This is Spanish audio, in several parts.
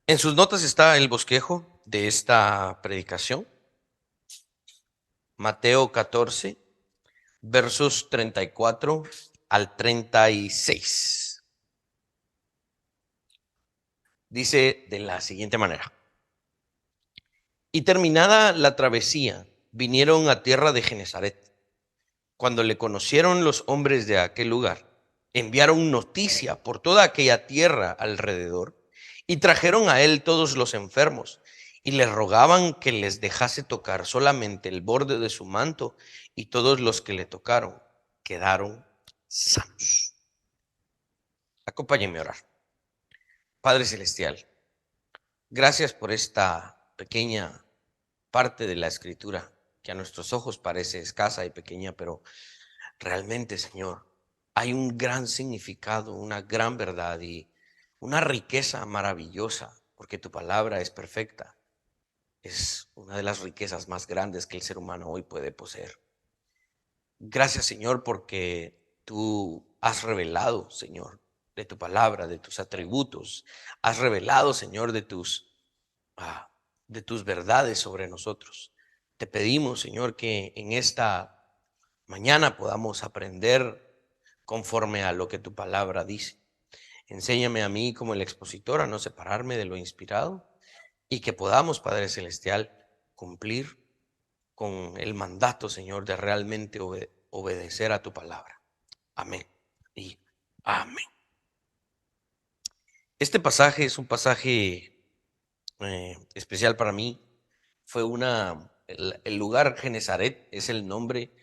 En sus notas está el bosquejo de esta predicación, Mateo 14, versos 34 al 36. Dice de la siguiente manera: y terminada la travesía, vinieron a tierra de Genezaret. Cuando le conocieron los hombres de aquel lugar, enviaron noticia por toda aquella tierra alrededor y trajeron a él todos los enfermos y le rogaban que les dejase tocar solamente el borde de su manto, y todos los que le tocaron quedaron sanos. Acompáñenme a orar. Padre Celestial, gracias por esta pequeña parte de la escritura que a nuestros ojos parece escasa y pequeña, pero realmente, Señor, hay un gran significado, una gran verdad y una riqueza maravillosa, porque tu palabra es perfecta. Es una de las riquezas más grandes que el ser humano hoy puede poseer. Gracias, Señor, porque tú has revelado, Señor, de tu palabra, de tus atributos. Has revelado, Señor, ah, de tus verdades sobre nosotros. Te pedimos, Señor, que en esta mañana podamos aprender conforme a lo que tu palabra dice. Enséñame a mí como el expositor a no separarme de lo inspirado, y que podamos, Padre Celestial, cumplir con el mandato, Señor, de realmente obedecer a tu palabra. Amén y amén. Este pasaje es un pasaje especial para mí. Fue el lugar Genezaret es el nombre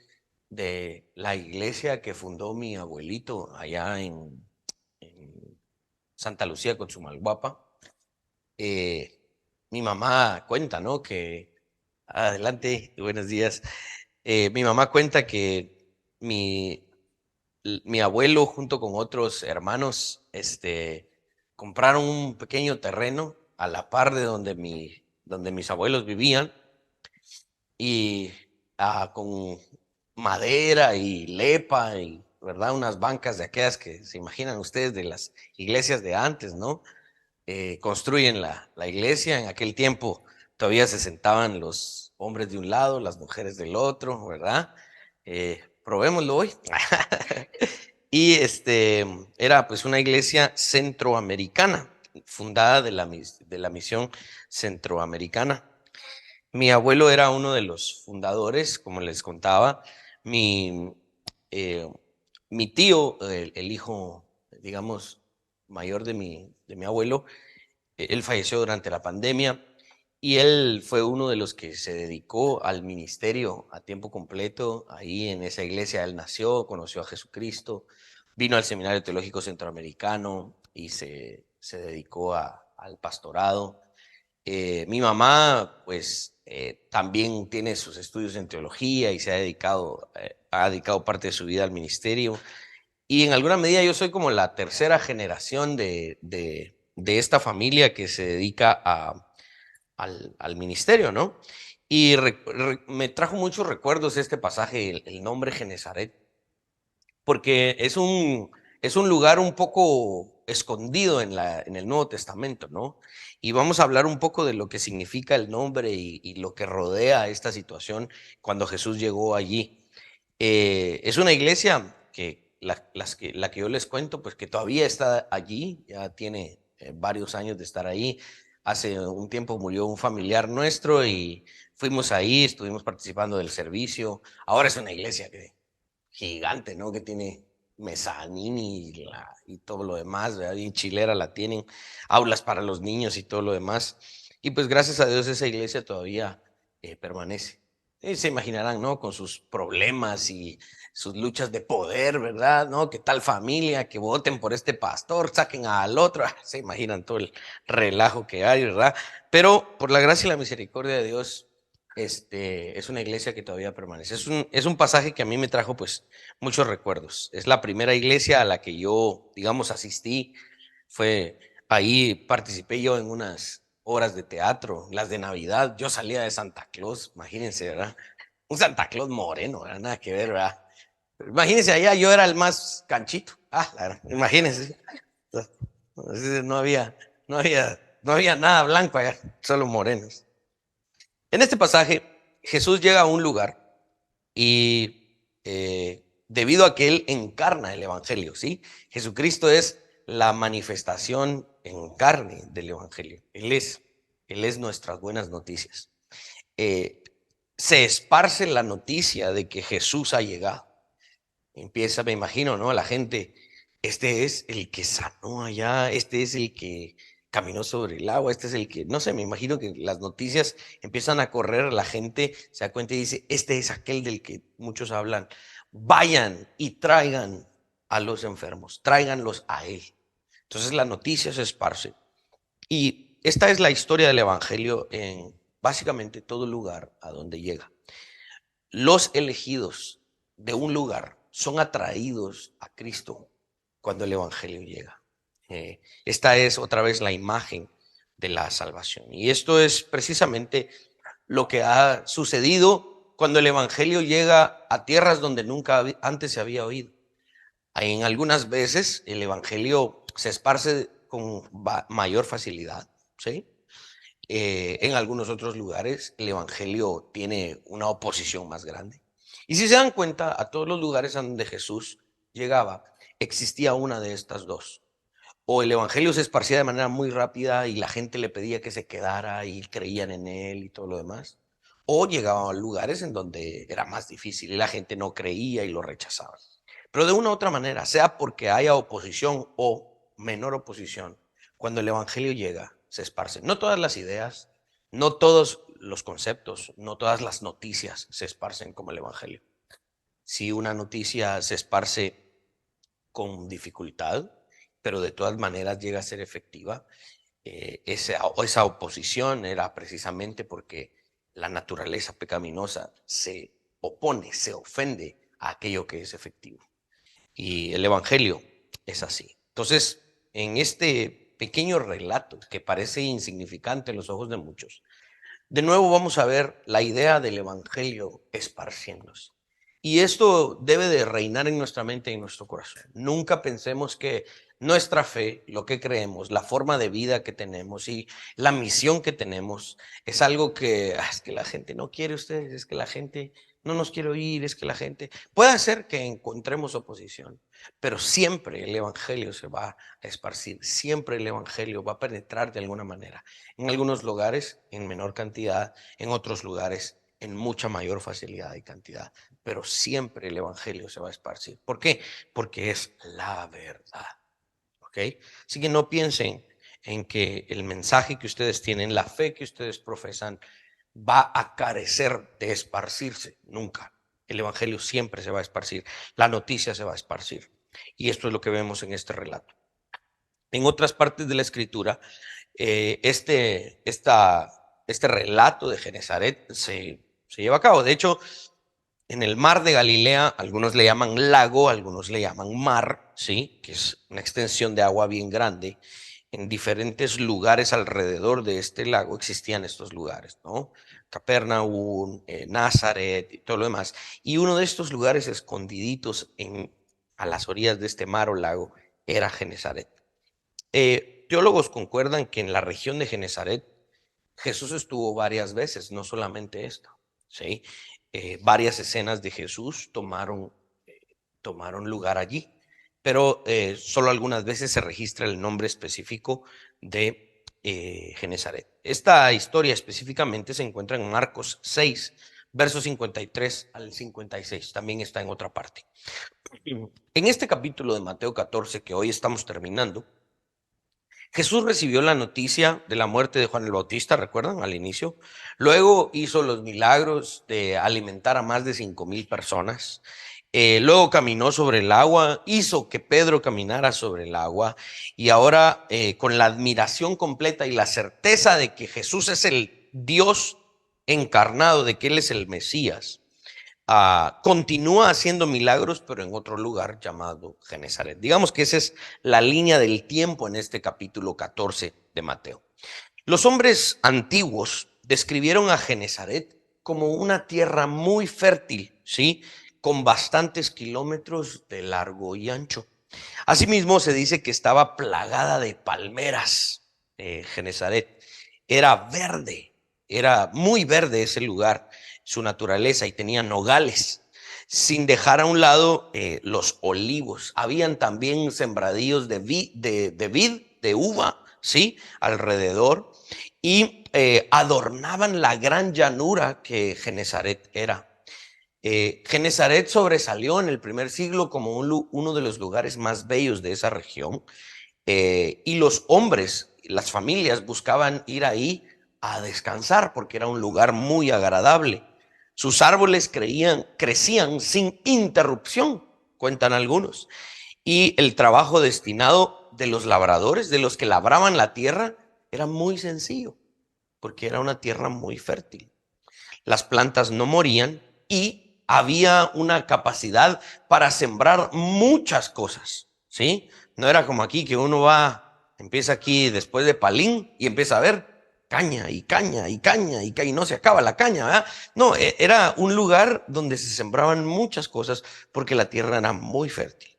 de la iglesia que fundó mi abuelito allá en Santa Lucía, Consumalguapa. Eh, Mi mamá cuenta, ¿no? Adelante, buenos días. Mi mamá cuenta que mi abuelo junto con otros hermanos, compraron un pequeño terreno a la par de donde mis abuelos vivían, y con madera y lepa y, ¿verdad? Unas bancas de aquellas que se imaginan ustedes de las iglesias de antes, ¿no? Construyen la iglesia. En aquel tiempo todavía se sentaban los hombres de un lado, las mujeres del otro, ¿verdad? Probémoslo hoy. Y era pues una iglesia centroamericana, fundada de la misión centroamericana. Mi abuelo era uno de los fundadores, como les contaba. Mi, eh, Mi tío, el hijo, digamos, mayor de mi abuelo, él falleció durante la pandemia, y él fue uno de los que se dedicó al ministerio a tiempo completo. Ahí en esa iglesia él nació, conoció a Jesucristo, vino al Seminario Teológico Centroamericano y se dedicó al pastorado. Mi mamá, pues, también tiene sus estudios en teología y ha dedicado parte de su vida al ministerio. Y en alguna medida yo soy como la tercera generación de esta familia que se dedica al ministerio, ¿no? Y me trajo muchos recuerdos este pasaje, el nombre Genezaret, porque es un lugar un poco escondido en el Nuevo Testamento, ¿no? Y vamos a hablar un poco de lo que significa el nombre y lo que rodea esta situación cuando Jesús llegó allí. Es una iglesia la que yo les cuento, pues que todavía está allí, ya tiene varios años de estar ahí. Hace un tiempo murió un familiar nuestro y fuimos ahí, estuvimos participando del servicio. Ahora es una iglesia gigante, ¿no? Que tiene mezanín y todo lo demás, ¿verdad? Y chilera la tienen, aulas para los niños y todo lo demás. Y pues gracias a Dios esa iglesia todavía permanece. Se imaginarán, ¿no? Con sus problemas y sus luchas de poder, ¿verdad? ¿No? Que tal familia, que voten por este pastor, saquen al otro. Se imaginan todo el relajo que hay, ¿verdad? Pero por la gracia y la misericordia de Dios, es una iglesia que todavía permanece. Es un pasaje que a mí me trajo pues muchos recuerdos. Es la primera iglesia a la que yo, digamos, asistí. Fue ahí, participé yo en unas obras de teatro, las de Navidad. Yo salía de Santa Claus, imagínense, ¿verdad? Un Santa Claus moreno, ¿verdad? Nada que ver, ¿verdad? Imagínense, allá yo era el más canchito. Imagínense. No había, no había No había nada blanco allá, solo morenos. En este pasaje, Jesús llega a un lugar y debido a que Él encarna el Evangelio, ¿sí? Jesucristo es la manifestación en carne del Evangelio. Él es nuestras buenas noticias. Eh, Se esparce la noticia de que Jesús ha llegado. Empieza, me imagino, ¿no? La gente, este es el que sanó allá, este es el que caminó sobre el agua, este es el que, no sé, me imagino que las noticias empiezan a correr, la gente se da cuenta y dice, este es aquel del que muchos hablan. Vayan y traigan a los enfermos, tráiganlos a él. Entonces la noticia se esparce. Y esta es la historia del Evangelio en básicamente todo lugar a donde llega. Los elegidos de un lugar son atraídos a Cristo cuando el Evangelio llega. Esta es otra vez la imagen de la salvación. Y esto es precisamente lo que ha sucedido cuando el Evangelio llega a tierras donde nunca antes se había oído. En algunas veces el Evangelio se esparce con mayor facilidad, ¿sí? En algunos otros lugares el Evangelio tiene una oposición más grande. Y si se dan cuenta, a todos los lugares a donde Jesús llegaba, existía una de estas dos. O el Evangelio se esparcía de manera muy rápida y la gente le pedía que se quedara y creían en él y todo lo demás. O llegaba a lugares en donde era más difícil y la gente no creía y lo rechazaba. Pero de una u otra manera, sea porque haya oposición o menor oposición, cuando el Evangelio llega, se esparce. No todas las ideas, no todos los conceptos, no todas las noticias se esparcen como el Evangelio. Si una noticia se esparce con dificultad, pero de todas maneras llega a ser efectiva, esa oposición era precisamente porque la naturaleza pecaminosa se opone, se ofende a aquello que es efectivo. Y el Evangelio es así. Entonces, en este pequeño relato que parece insignificante en los ojos de muchos, de nuevo vamos a ver la idea del Evangelio esparciéndose. Y esto debe de reinar en nuestra mente y en nuestro corazón. Nunca pensemos que nuestra fe, lo que creemos, la forma de vida que tenemos y la misión que tenemos es algo que es que la gente no quiere ustedes, es que la gente no nos quiere oír, es que la gente... Puede ser que encontremos oposición, pero siempre el Evangelio se va a esparcir, siempre el Evangelio va a penetrar de alguna manera. En algunos lugares en menor cantidad, en otros lugares en mucha mayor facilidad y cantidad, pero siempre el Evangelio se va a esparcir. ¿Por qué? Porque es la verdad. ¿Ok? Así que no piensen en que el mensaje que ustedes tienen, la fe que ustedes profesan, va a carecer de esparcirse. Nunca. El Evangelio siempre se va a esparcir. La noticia se va a esparcir. Y esto es lo que vemos en este relato. En otras partes de la Escritura, este relato de Genezaret se lleva a cabo. De hecho, en el mar de Galilea, algunos le llaman lago, algunos le llaman mar, ¿sí? Que es una extensión de agua bien grande. En diferentes lugares alrededor de este lago existían estos lugares, ¿no? Capernaum, Nazaret y todo lo demás. Y uno de estos lugares escondiditos a las orillas de este mar o lago era Genezaret. Teólogos concuerdan que en la región de Genezaret Jesús estuvo varias veces, no solamente esto, ¿sí? Varias escenas de Jesús tomaron lugar allí, pero solo algunas veces se registra el nombre específico de Genezaret. Esta historia específicamente se encuentra en Marcos 6, versos 53 al 56, también está en otra parte. En este capítulo de Mateo 14 que hoy estamos terminando, Jesús recibió la noticia de la muerte de Juan el Bautista, ¿recuerdan? Al inicio. Luego hizo los milagros de alimentar a más de 5,000 personas. Luego caminó sobre el agua, hizo que Pedro caminara sobre el agua. Y ahora, con la admiración completa y la certeza de que Jesús es el Dios encarnado, de que Él es el Mesías, continúa haciendo milagros, pero en otro lugar llamado Genezaret. Digamos que esa es la línea del tiempo en este capítulo 14 de Mateo. Los hombres antiguos describieron a Genezaret como una tierra muy fértil, ¿sí? Con bastantes kilómetros de largo y ancho. Asimismo, se dice que estaba plagada de palmeras. Genesaret. Era verde, era muy verde ese lugar, su naturaleza, y tenía nogales, sin dejar a un lado los olivos. Habían también sembradíos de vid, de uva, ¿sí? Alrededor, y adornaban la gran llanura que Genesaret era. Genesaret sobresalió en el primer siglo como uno de los lugares más bellos de esa región, y los hombres, las familias buscaban ir ahí a descansar porque era un lugar muy agradable. Sus árboles crecían sin interrupción, cuentan algunos, y el trabajo destinado de los labradores, de los que labraban la tierra, era muy sencillo porque era una tierra muy fértil. Las plantas no morían y había una capacidad para sembrar muchas cosas, ¿sí? No era como aquí que uno empieza aquí después de palín y empieza a ver caña y caña y caña y caña y no se acaba la caña, ¿verdad? No, era un lugar donde se sembraban muchas cosas porque la tierra era muy fértil.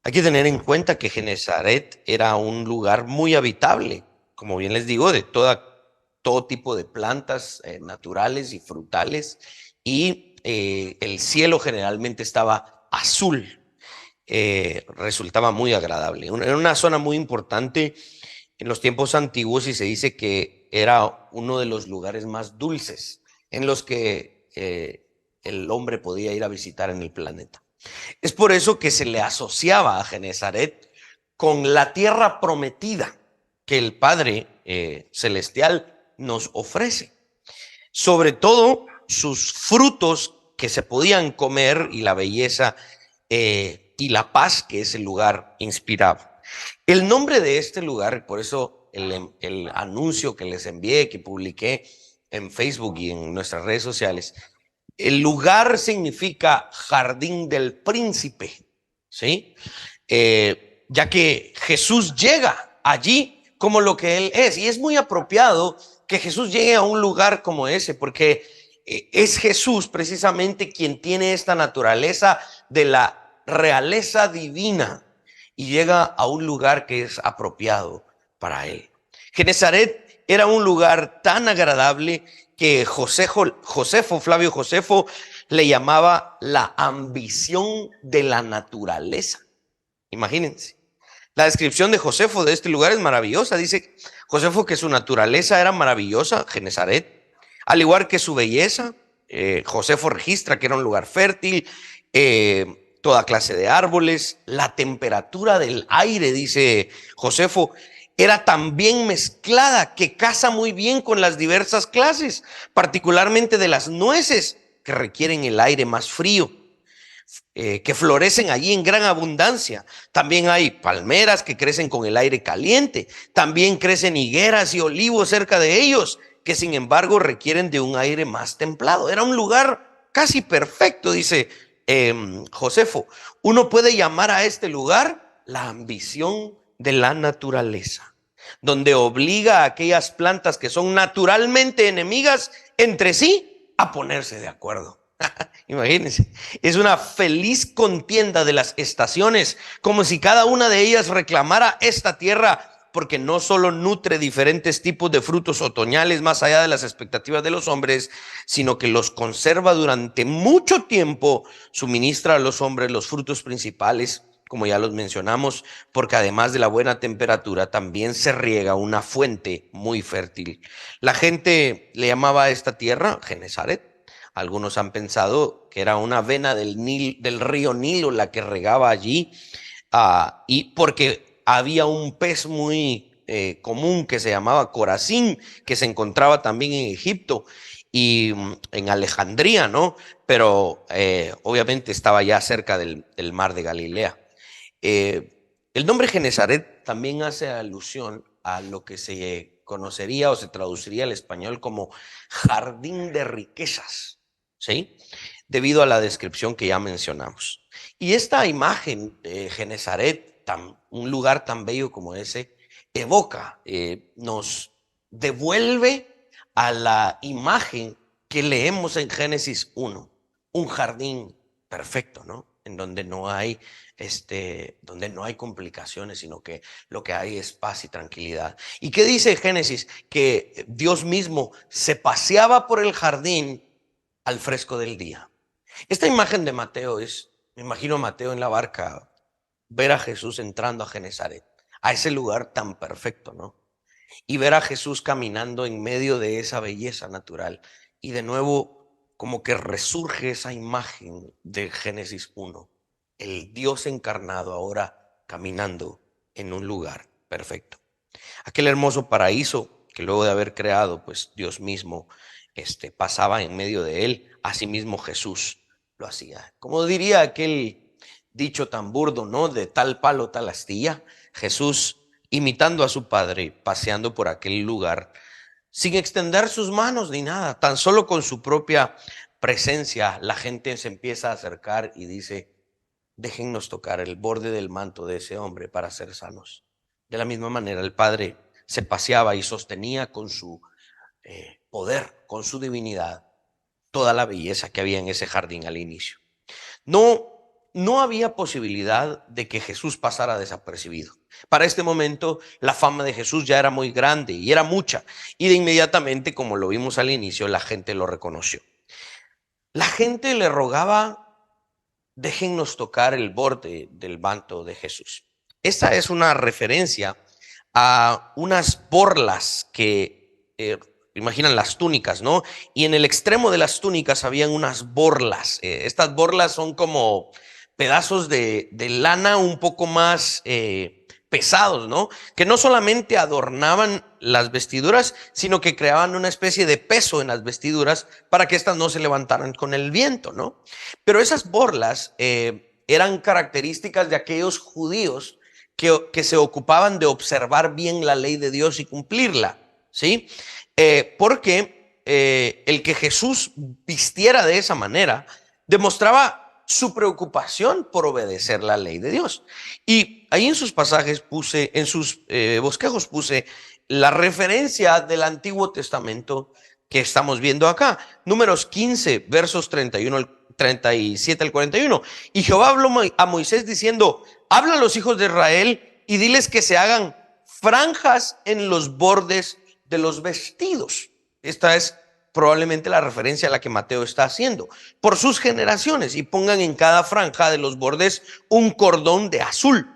Hay que tener en cuenta que Genesaret era un lugar muy habitable, como bien les digo, de todo tipo de plantas naturales y frutales, y el cielo generalmente estaba azul, resultaba muy agradable. Era una zona muy importante en los tiempos antiguos y se dice que era uno de los lugares más dulces en los que el hombre podía ir a visitar en el planeta. Es por eso que se le asociaba a Genesaret con la tierra prometida que el Padre Celestial nos ofrece. Sobre todo sus frutos que se podían comer y la belleza y la paz que ese lugar inspiraba. El nombre de este lugar, por eso el anuncio que les envié, que publiqué en Facebook y en nuestras redes sociales, el lugar significa jardín del príncipe, ¿sí? Ya que Jesús llega allí como lo que Él es. Y es muy apropiado que Jesús llegue a un lugar como ese, porque es Jesús precisamente quien tiene esta naturaleza de la realeza divina y llega a un lugar que es apropiado para Él. Genesaret era un lugar tan agradable que Flavio Josefo, le llamaba la ambición de la naturaleza. Imagínense. La descripción de Josefo de este lugar es maravillosa. Dice Josefo que su naturaleza era maravillosa, Genesaret, al igual que su belleza. Josefo registra que era un lugar fértil, toda clase de árboles, la temperatura del aire, dice Josefo, era tan bien mezclada que casa muy bien con las diversas clases, particularmente de las nueces que requieren el aire más frío, que florecen allí en gran abundancia. También hay palmeras que crecen con el aire caliente. También crecen higueras y olivos cerca de ellos, que sin embargo requieren de un aire más templado. Era un lugar casi perfecto, dice Josefo. Uno puede llamar a este lugar la ambición de la naturaleza, donde obliga a aquellas plantas que son naturalmente enemigas entre sí a ponerse de acuerdo. Imagínense, es una feliz contienda de las estaciones, como si cada una de ellas reclamara esta tierra, porque no solo nutre diferentes tipos de frutos otoñales más allá de las expectativas de los hombres, sino que los conserva durante mucho tiempo, suministra a los hombres los frutos principales, como ya los mencionamos, porque además de la buena temperatura, también se riega una fuente muy fértil. La gente le llamaba a esta tierra Genesaret. Algunos han pensado que era una vena del río Nilo la que regaba allí, y porque había un pez muy común que se llamaba corazín, que se encontraba también en Egipto y en Alejandría, ¿no? Pero obviamente estaba ya cerca del mar de Galilea. El nombre Genesaret también hace alusión a lo que se conocería o se traduciría al español como jardín de riquezas, ¿sí? Debido a la descripción que ya mencionamos. Y esta imagen de Genesaret, un lugar tan bello como ese, evoca, nos devuelve a la imagen que leemos en Génesis 1, un jardín perfecto, ¿no? En donde no hay donde no hay complicaciones, sino que lo que hay es paz y tranquilidad. ¿Y qué dice Génesis? Que Dios mismo se paseaba por el jardín al fresco del día. Esta imagen de Mateo me imagino a Mateo en la barca, ver a Jesús entrando a Genezaret, a ese lugar tan perfecto, ¿no? Y ver a Jesús caminando en medio de esa belleza natural. Y de nuevo, como que resurge esa imagen de Génesis 1, el Dios encarnado ahora caminando en un lugar perfecto. Aquel hermoso paraíso que luego de haber creado, pues Dios mismo pasaba en medio de él. Asimismo Jesús lo hacía. Como diría aquel dicho tan burdo, ¿no? De tal palo, tal astilla. Jesús imitando a su padre, paseando por aquel lugar, sin extender sus manos ni nada, tan solo con su propia presencia, la gente se empieza a acercar y dice: déjennos tocar el borde del manto de ese hombre para ser sanos. De la misma manera, el Padre se paseaba y sostenía con su poder, con su divinidad, toda la belleza que había en ese jardín al inicio. No había posibilidad de que Jesús pasara desapercibido. Para este momento, la fama de Jesús ya era muy grande y era mucha. Y de inmediatamente, como lo vimos al inicio, la gente lo reconoció. La gente le rogaba: déjennos tocar el borde del manto de Jesús. Esta es una referencia a unas borlas que imaginan las túnicas, ¿no? Y en el extremo de las túnicas habían unas borlas. Estas borlas son como pedazos de lana un poco más pesados, ¿no? Que no solamente adornaban las vestiduras, sino que creaban una especie de peso en las vestiduras para que éstas no se levantaran con el viento, ¿no? Pero esas borlas eran características de aquellos judíos que se ocupaban de observar bien la ley de Dios y cumplirla, ¿sí? Porque el que Jesús vistiera de esa manera demostraba su preocupación por obedecer la ley de Dios. Y ahí en sus pasajes en sus bosquejos puse la referencia del Antiguo Testamento que estamos viendo acá. Números 15, versos 37 al 41. Y Jehová habló a Moisés diciendo: habla a los hijos de Israel y diles que se hagan franjas en los bordes de los vestidos. Esta es probablemente la referencia a la que Mateo está haciendo, por sus generaciones, y pongan en cada franja de los bordes un cordón de azul,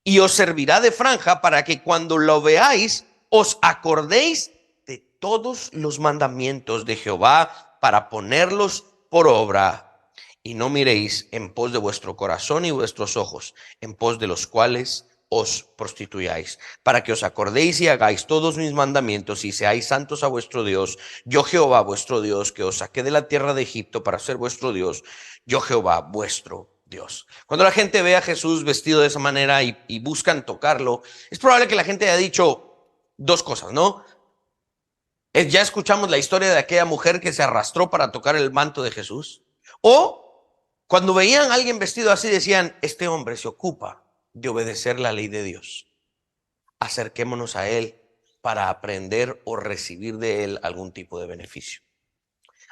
y os servirá de franja para que cuando lo veáis os acordéis de todos los mandamientos de Jehová para ponerlos por obra, y no miréis en pos de vuestro corazón y vuestros ojos, en pos de los cuales os prostituyáis, para que os acordéis y hagáis todos mis mandamientos y seáis santos a vuestro Dios. Yo Jehová vuestro Dios, que os saqué de la tierra de Egipto para ser vuestro Dios, yo Jehová vuestro Dios. Cuando la gente ve a Jesús vestido de esa manera y buscan tocarlo, es probable que la gente haya dicho dos cosas, ¿no? Ya escuchamos la historia de aquella mujer que se arrastró para tocar el manto de Jesús. O cuando veían a alguien vestido así decían: este hombre se ocupa de obedecer la ley de Dios. Acerquémonos a él para aprender o recibir de él algún tipo de beneficio.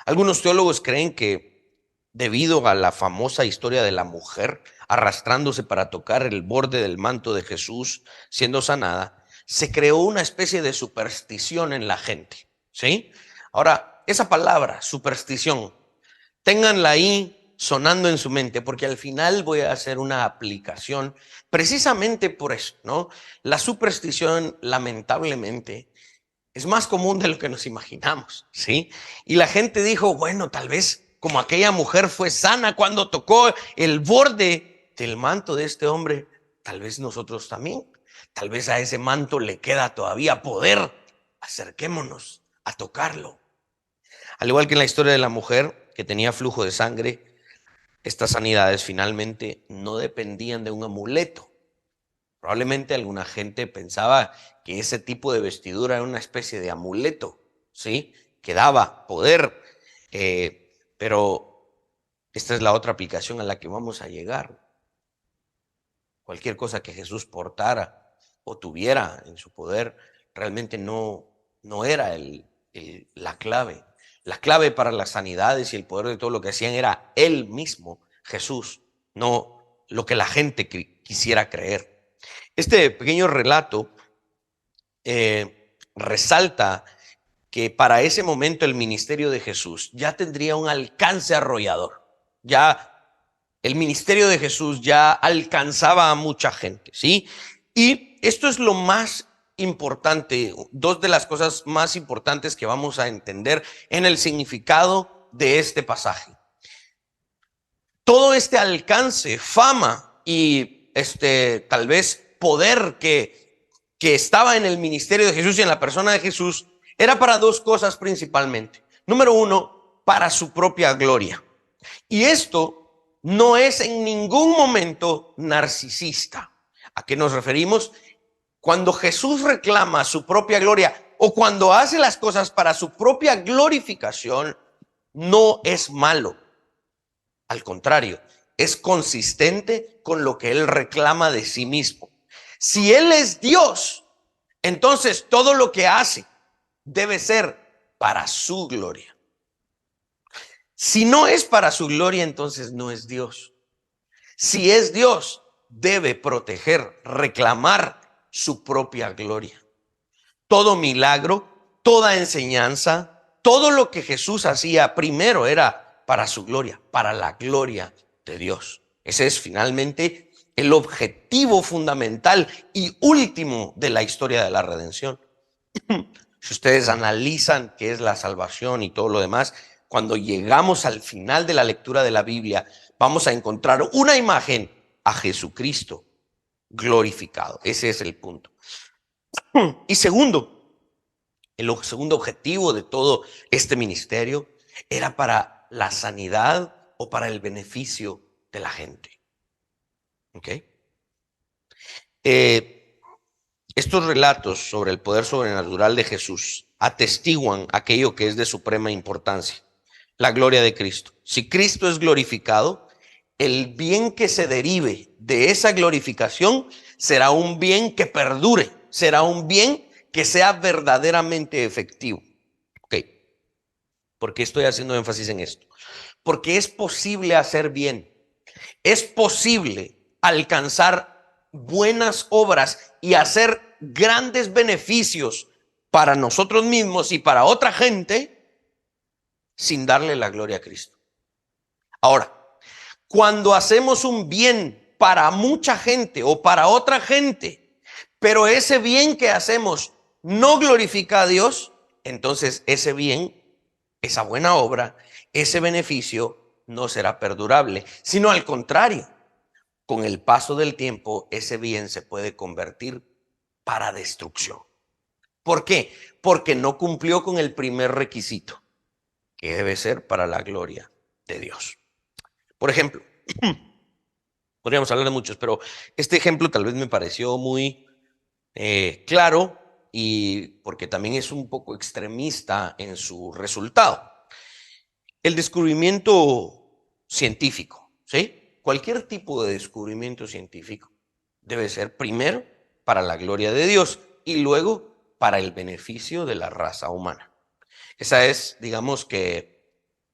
Algunos teólogos creen que debido a la famosa historia de la mujer arrastrándose para tocar el borde del manto de Jesús siendo sanada, se creó una especie de superstición en la gente, ¿sí? Ahora, esa palabra, superstición, ténganla ahí sonando en su mente, porque al final voy a hacer una aplicación precisamente por eso, ¿no? La superstición, lamentablemente, es más común de lo que nos imaginamos, ¿sí? Y la gente dijo: bueno, tal vez como aquella mujer fue sana cuando tocó el borde del manto de este hombre, tal vez nosotros también. Tal vez a ese manto le queda todavía poder. Acerquémonos a tocarlo. Al igual que en la historia de la mujer que tenía flujo de sangre, estas sanidades finalmente no dependían de un amuleto. Probablemente alguna gente pensaba que ese tipo de vestidura era una especie de amuleto, ¿sí? Que daba poder. Pero esta es la otra aplicación a la que vamos a llegar. Cualquier cosa que Jesús portara o tuviera en su poder realmente no era la clave. La clave para las sanidades y el poder de todo lo que hacían era Él mismo, Jesús, no lo que la gente quisiera creer. Este pequeño relato resalta que para ese momento el ministerio de Jesús ya tendría un alcance arrollador. Ya el ministerio de Jesús ya alcanzaba a mucha gente, ¿sí? Y esto es lo más importante, dos de las cosas más importantes que vamos a entender en el significado de este pasaje. Todo este alcance, fama y tal vez poder que estaba en el ministerio de Jesús y en la persona de Jesús era para dos cosas principalmente. Número uno, para su propia gloria. Y esto no es en ningún momento narcisista. ¿A qué nos referimos? Cuando Jesús reclama su propia gloria o cuando hace las cosas para su propia glorificación, no es malo. Al contrario, es consistente con lo que él reclama de sí mismo. Si él es Dios, entonces todo lo que hace debe ser para su gloria. Si no es para su gloria, entonces no es Dios. Si es Dios, debe proteger, reclamar su propia gloria. Todo milagro, toda enseñanza, todo lo que Jesús hacía primero era para su gloria, para la gloria de Dios. Ese es finalmente el objetivo fundamental y último de la historia de la redención. Si ustedes analizan qué es la salvación y todo lo demás, cuando llegamos al final de la lectura de la Biblia, vamos a encontrar una imagen a Jesucristo glorificado. Ese es el punto. Y segundo, el segundo objetivo de todo este ministerio era para la sanidad o para el beneficio de la gente. ¿Ok? Estos relatos sobre el poder sobrenatural de Jesús atestiguan aquello que es de suprema importancia, la gloria de Cristo. Si Cristo es glorificado, el bien que se derive de esa glorificación será un bien que perdure, será un bien que sea verdaderamente efectivo. Ok, ¿por qué estoy haciendo énfasis en esto? Porque es posible hacer bien, es posible alcanzar buenas obras y hacer grandes beneficios para nosotros mismos y para otra gente sin darle la gloria a Cristo. Ahora, cuando hacemos un bien para mucha gente o para otra gente, pero ese bien que hacemos no glorifica a Dios, entonces ese bien, esa buena obra, ese beneficio no será perdurable, sino al contrario, con el paso del tiempo, ese bien se puede convertir para destrucción. ¿Por qué? Porque no cumplió con el primer requisito, que debe ser para la gloria de Dios. Por ejemplo, podríamos hablar de muchos, pero este ejemplo tal vez me pareció muy claro y porque también es un poco extremista en su resultado. El descubrimiento científico, ¿sí? Cualquier tipo de descubrimiento científico debe ser primero para la gloria de Dios y luego para el beneficio de la raza humana. Esa es, digamos que,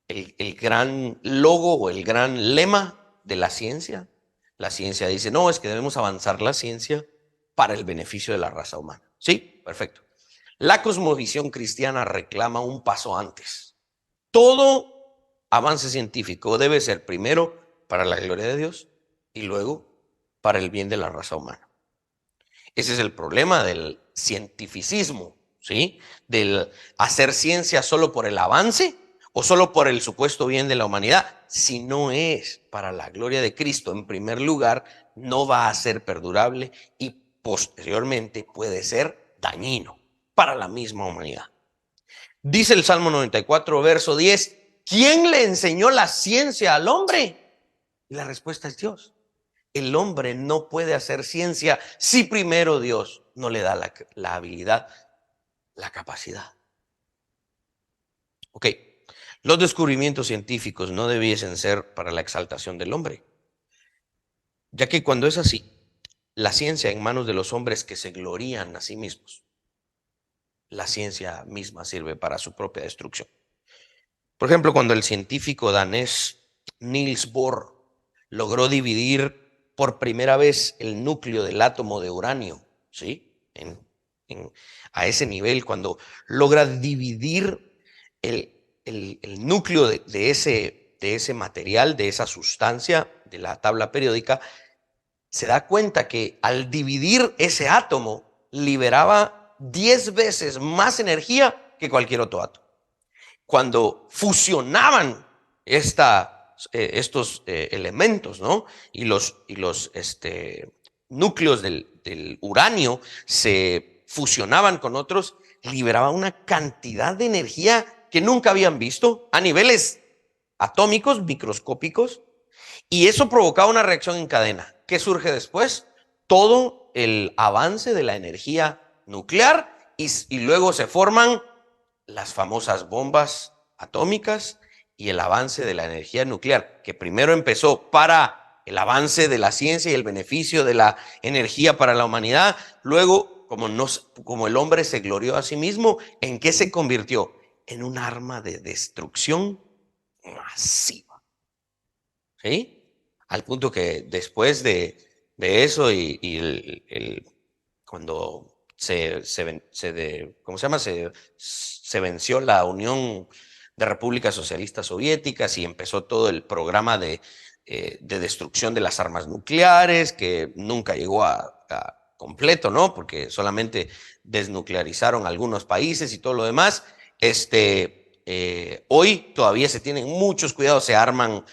el gran logo o el gran lema de la ciencia. La ciencia dice, no, es que debemos avanzar la ciencia para el beneficio de la raza humana. Sí, perfecto. La cosmovisión cristiana reclama un paso antes. Todo avance científico debe ser primero para la gloria de Dios y luego para el bien de la raza humana. Ese es el problema del cientificismo, ¿sí? Del hacer ciencia solo por el avance o solo por el supuesto bien de la humanidad. Si no es para la gloria de Cristo, en primer lugar, no va a ser perdurable y posteriormente puede ser dañino para la misma humanidad. Dice el Salmo 94, verso 10, ¿quién le enseñó la ciencia al hombre? Y la respuesta es Dios. El hombre no puede hacer ciencia si primero Dios no le da la habilidad, la capacidad. Ok, los descubrimientos científicos no debiesen ser para la exaltación del hombre, ya que cuando es así, la ciencia en manos de los hombres que se glorían a sí mismos, la ciencia misma sirve para su propia destrucción. Por ejemplo, cuando el científico danés Niels Bohr logró dividir por primera vez el núcleo del átomo de uranio, ¿sí? A ese nivel, cuando logra dividir el núcleo de ese material, de esa sustancia, de la tabla periódica, se da cuenta que al dividir ese átomo, liberaba 10 veces más energía que cualquier otro átomo. Cuando fusionaban estos elementos, ¿no? Y los núcleos del uranio se fusionaban con otros, liberaban una cantidad de energía que nunca habían visto a niveles atómicos, microscópicos, y eso provocaba una reacción en cadena. ¿Qué surge después? Todo el avance de la energía nuclear y luego se forman las famosas bombas atómicas y el avance de la energía nuclear, que primero empezó para el avance de la ciencia y el beneficio de la energía para la humanidad. Luego, como el hombre se glorió a sí mismo, ¿en qué se convirtió? En un arma de destrucción masiva. ¿Sí? Al punto que después de eso cuando ¿cómo se llama? Se venció la Unión de Repúblicas Socialistas Soviéticas y empezó todo el programa de destrucción de las armas nucleares, que nunca llegó a completo, ¿no? Porque solamente desnuclearizaron algunos países y todo lo demás. Hoy todavía se tienen muchos cuidados, se arman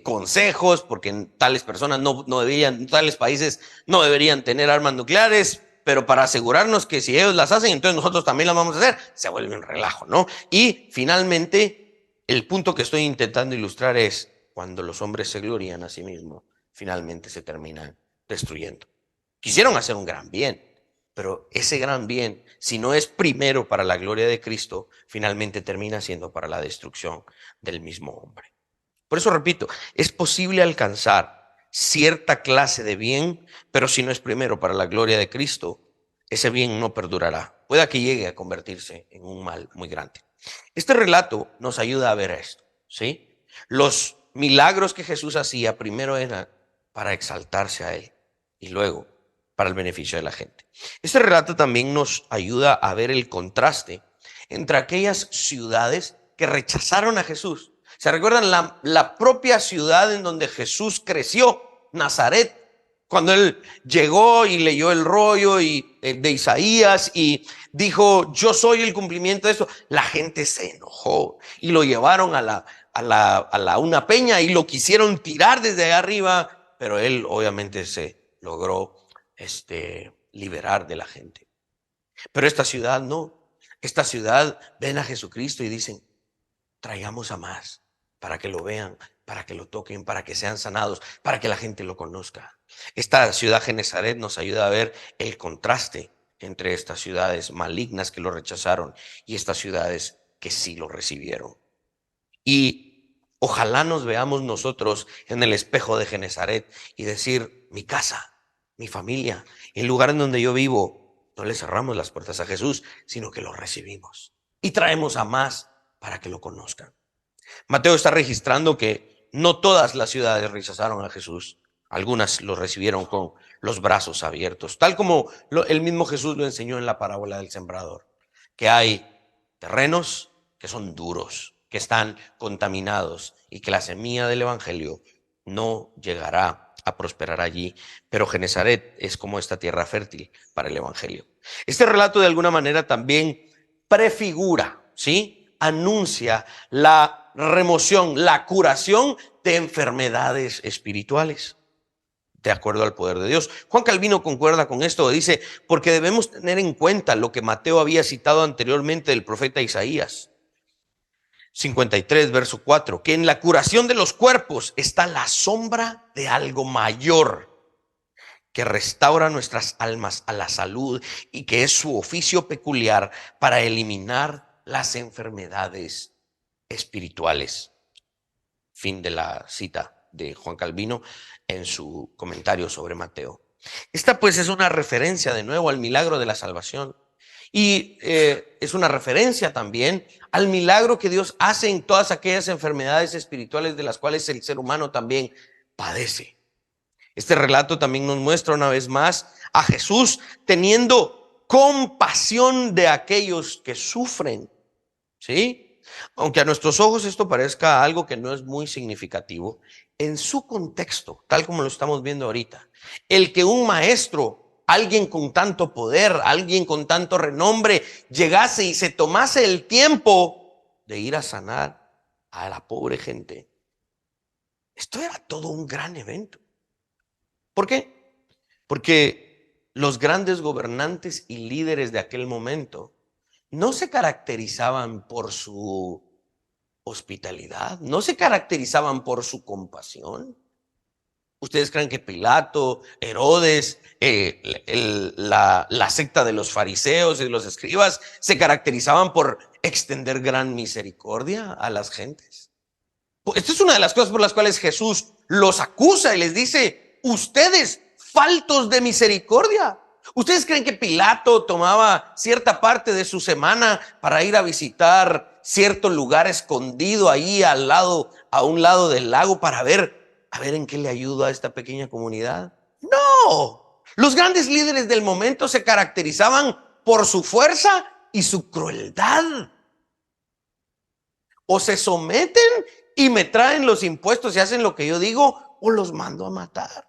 consejos, porque tales personas tales países no deberían tener armas nucleares, pero para asegurarnos que si ellos las hacen, entonces nosotros también las vamos a hacer, se vuelve un relajo, ¿no? Y finalmente, el punto que estoy intentando ilustrar es, cuando los hombres se glorían a sí mismos, finalmente se terminan destruyendo. Quisieron hacer un gran bien, pero ese gran bien, si no es primero para la gloria de Cristo, finalmente termina siendo para la destrucción del mismo hombre. Por eso repito, es posible alcanzar cierta clase de bien, pero si no es primero para la gloria de Cristo, ese bien no perdurará. Pueda que llegue a convertirse en un mal muy grande. Este relato nos ayuda a ver esto, ¿sí? Los milagros que Jesús hacía primero eran para exaltarse a Él y luego para el beneficio de la gente. Este relato también nos ayuda a ver el contraste entre aquellas ciudades que rechazaron a Jesús. ¿Se recuerdan la propia ciudad en donde Jesús creció, Nazaret? Cuando él llegó y leyó el rollo de Isaías y dijo, yo soy el cumplimiento de eso, la gente se enojó y lo llevaron a una peña y lo quisieron tirar desde allá arriba, pero él obviamente se logró liberar de la gente. Pero esta ciudad no. Esta ciudad ven a Jesucristo y dicen, traigamos a más para que lo vean, para que lo toquen, para que sean sanados, para que la gente lo conozca. Esta ciudad Genesaret nos ayuda a ver el contraste entre estas ciudades malignas que lo rechazaron y estas ciudades que sí lo recibieron. Y ojalá nos veamos nosotros en el espejo de Genesaret y decir, mi casa, mi familia, el lugar en donde yo vivo, no le cerramos las puertas a Jesús, sino que lo recibimos y traemos a más para que lo conozcan. Mateo está registrando que no todas las ciudades rechazaron a Jesús. Algunas lo recibieron con los brazos abiertos, tal como el mismo Jesús lo enseñó en la parábola del sembrador, que hay terrenos que son duros, que están contaminados y que la semilla del evangelio no llegará a prosperar allí, pero Genesaret es como esta tierra fértil para el evangelio. Este relato de alguna manera también prefigura, ¿sí? Anuncia la remoción, la curación de enfermedades espirituales, de acuerdo al poder de Dios. Juan Calvino concuerda con esto, dice, porque debemos tener en cuenta lo que Mateo había citado anteriormente del profeta Isaías 53, verso 4, que en la curación de los cuerpos está la sombra de algo mayor, que restaura nuestras almas a la salud y que es su oficio peculiar para eliminar las enfermedades espirituales. Fin de la cita de Juan Calvino en su comentario sobre Mateo. Esta pues es una referencia de nuevo al milagro de la salvación y es una referencia también al milagro que Dios hace en todas aquellas enfermedades espirituales de las cuales el ser humano también padece. Este relato también nos muestra una vez más a Jesús teniendo compasión de aquellos que sufren, ¿sí? Aunque a nuestros ojos esto parezca algo que no es muy significativo, en su contexto, tal como lo estamos viendo ahorita, el que un maestro, alguien con tanto poder, alguien con tanto renombre, llegase y se tomase el tiempo de ir a sanar a la pobre gente, esto era todo un gran evento. ¿Por qué? Porque los grandes gobernantes y líderes de aquel momento no se caracterizaban por su hospitalidad, no se caracterizaban por su compasión. ¿Ustedes creen que Pilato, Herodes, la secta de los fariseos y de los escribas se caracterizaban por extender gran misericordia a las gentes? Esta es una de las cosas por las cuales Jesús los acusa y les dice: ustedes faltos de misericordia. ¿Ustedes creen que Pilato tomaba cierta parte de su semana para ir a visitar cierto lugar escondido ahí al lado, a un lado del lago, para ver, a ver en qué le ayuda a esta pequeña comunidad? No. Los grandes líderes del momento se caracterizaban por su fuerza y su crueldad. O se someten y me traen los impuestos y hacen lo que yo digo, o los mando a matar.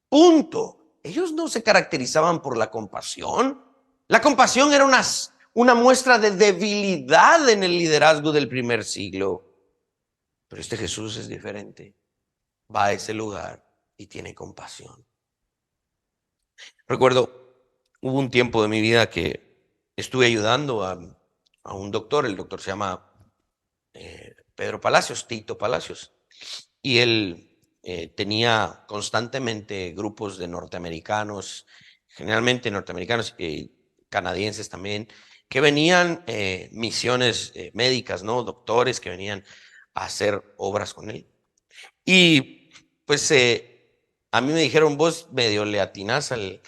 Punto. Ellos no se caracterizaban por la compasión. La compasión era una muestra de debilidad en el liderazgo del primer siglo. Pero este Jesús es diferente. Va a ese lugar y tiene compasión. Recuerdo, hubo un tiempo de mi vida que estuve ayudando a un doctor. El doctor se llama Pedro Palacios, Tito Palacios. Y él tenía constantemente grupos de norteamericanos, generalmente norteamericanos y canadienses también, que venían misiones médicas, ¿no? Doctores que venían a hacer obras con él. Y pues a mí me dijeron: vos medio le atinás al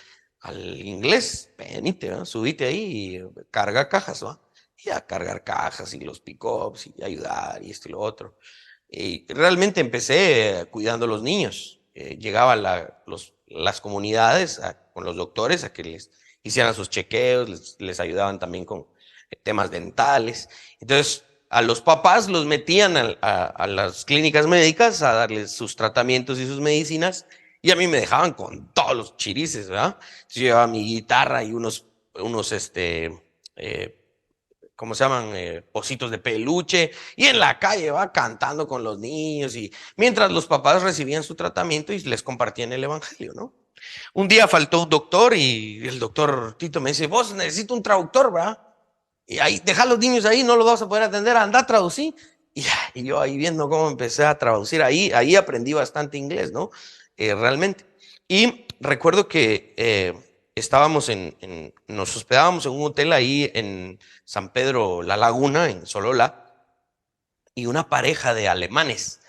inglés, venite, ¿no? Subite ahí y carga cajas, ¿va? Y a cargar cajas y los pick-ups y ayudar y esto y lo otro. Y realmente empecé cuidando a los niños. Llegaba a las comunidades con los doctores a que les hicieran sus chequeos, les ayudaban también con temas dentales. Entonces, a los papás los metían a las clínicas médicas a darles sus tratamientos y sus medicinas, y a mí me dejaban con todos los chirices, ¿verdad? Yo llevaba mi guitarra y unos eh, ¿cómo se llaman? Ositos de peluche, y en la calle va cantando con los niños, y mientras los papás recibían su tratamiento y les compartían el evangelio, ¿no? Un día faltó un doctor y el doctor Tito me dice: vos necesito un traductor, ¿verdad? Y ahí, deja a los niños ahí, no los vas a poder atender, anda a traducir. Y yo ahí viendo cómo empecé a traducir, ahí aprendí bastante inglés, ¿no? Realmente. Y recuerdo que nos hospedábamos en un hotel ahí en San Pedro La Laguna, en Solola, y una pareja de alemanes.